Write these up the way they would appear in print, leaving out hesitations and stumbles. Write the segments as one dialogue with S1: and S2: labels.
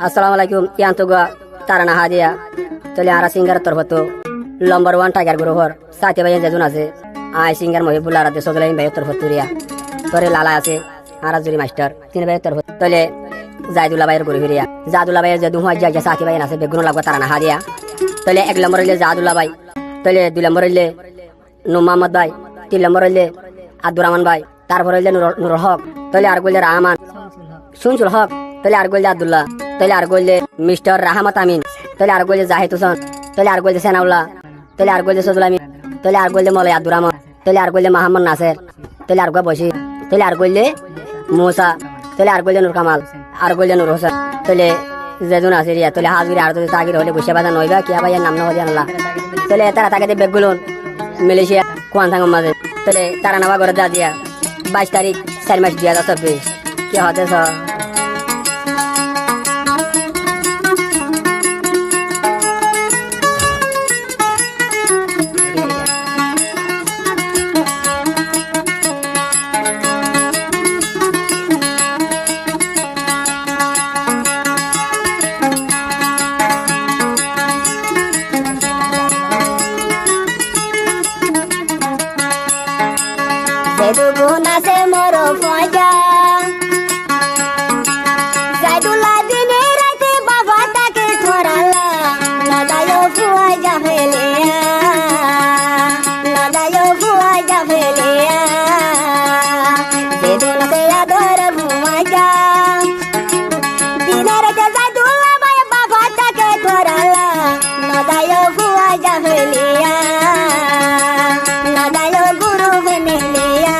S1: আসসালামু আলাইকুম ইয়ান তো তারানা হাদিয়া তলে আরা সিঙ্গার তরফতো নম্বর 1 টাইগার গ্রোভার সাথে ভাই যেজন আছে আই সিঙ্গার মহিবুল্লাহ রাতে সদলাইন ভাই তরফতুরিয়া তোরে লালা আছে আরা জুরি মাস্টার তিন ভাই তরফ তলে জাইদুল্লাহ ভাইয়ের গরু ফিরিয়া জাদুল্লাহ ভাইয়ের যে দুহাই যা সাথে ভাই আছে বেগুন লাগবে তারানা হাদিয়া তলে 1 নম্বর হইলে জাদুল্লাহ ভাই তলে 2 নম্বর হইলে নূর মোহাম্মদ ভাই 3 নম্বর হইলে আব্দুর রহমান ভাই তারপর হইলে নুরুল হক তলে আর গইলে রহমান শুনছুল হক তলে আর গইলে আব্দুল্লাহ তলে আর গইলে মিস্টার রাহমাত আমিন তলে আর গইলে জাহিদ হোসেন তলে আর গইলে সেনাউল্লাহ তলে আর গইলে সজুল আমিন তলে আর গইলে মৌলাই আব্দুর রহমান তলে আর গইলে মোহাম্মদ নাসের তলে আর গইলে বশির তলে আর গইলে মুসা তলে আর গইলে নূর কামাল আর গইলে নূর হোসেন তলে যেজন আছে রিয়া তলে হাজুরি আর তাগির হলে বসে বাজা নইবা কি ভাইয়ের নাম নহ জানলা তলে তারা তাকে বেগুলন মালয়েশিয়া কোয়ান্টাং মাঝে তলে তারা নামা করে যা দিয়া 22 তারিখ 4 মাস 2024 কি হতে
S2: Seduguna se moro foja Zaidullah dine rate baba take thorala Nadayo fuaja veleya Nadayo fuaja veleya Seduguna se ador fuaja Dine rate Zaidullah baya baba take thorala Nadayo fuaja veleya Nadayo guru veneleya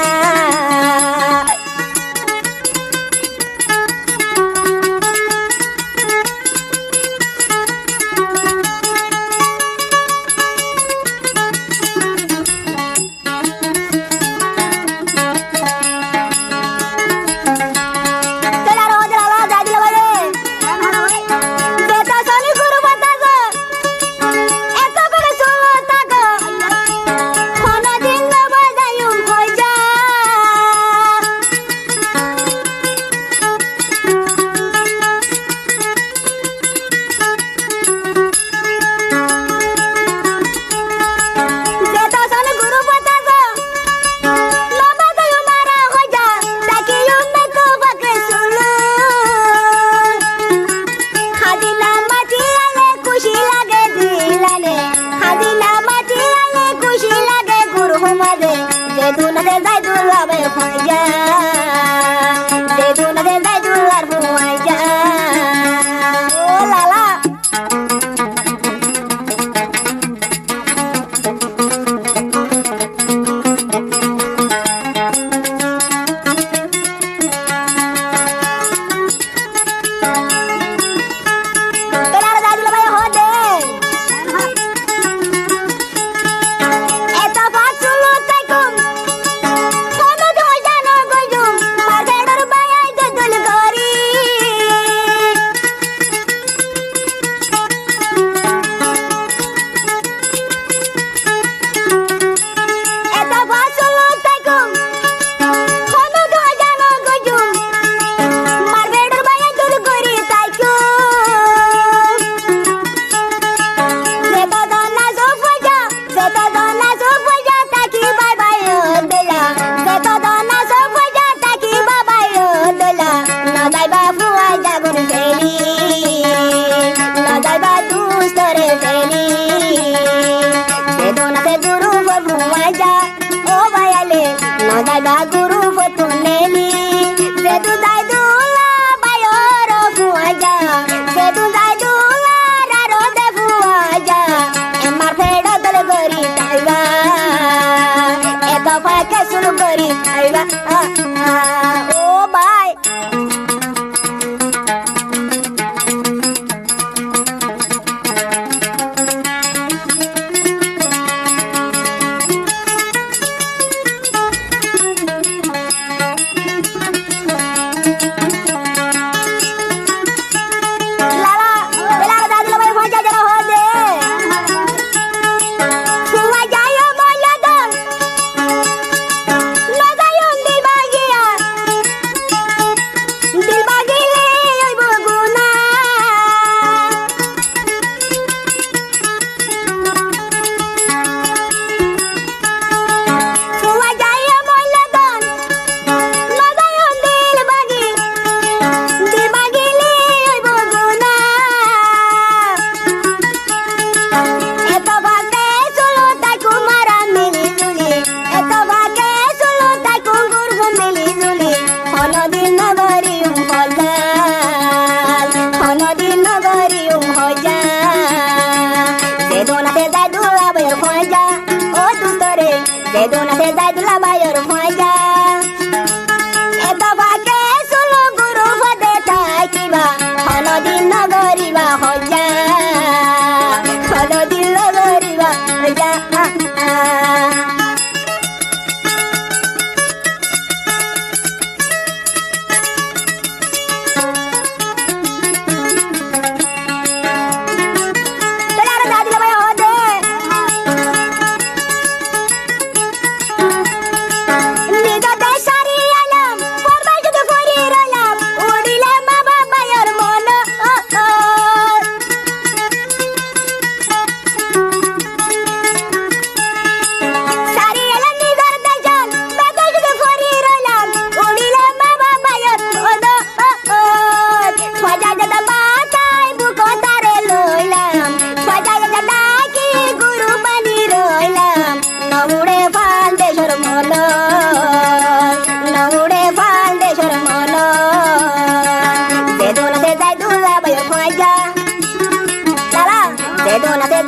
S2: বেদনাতে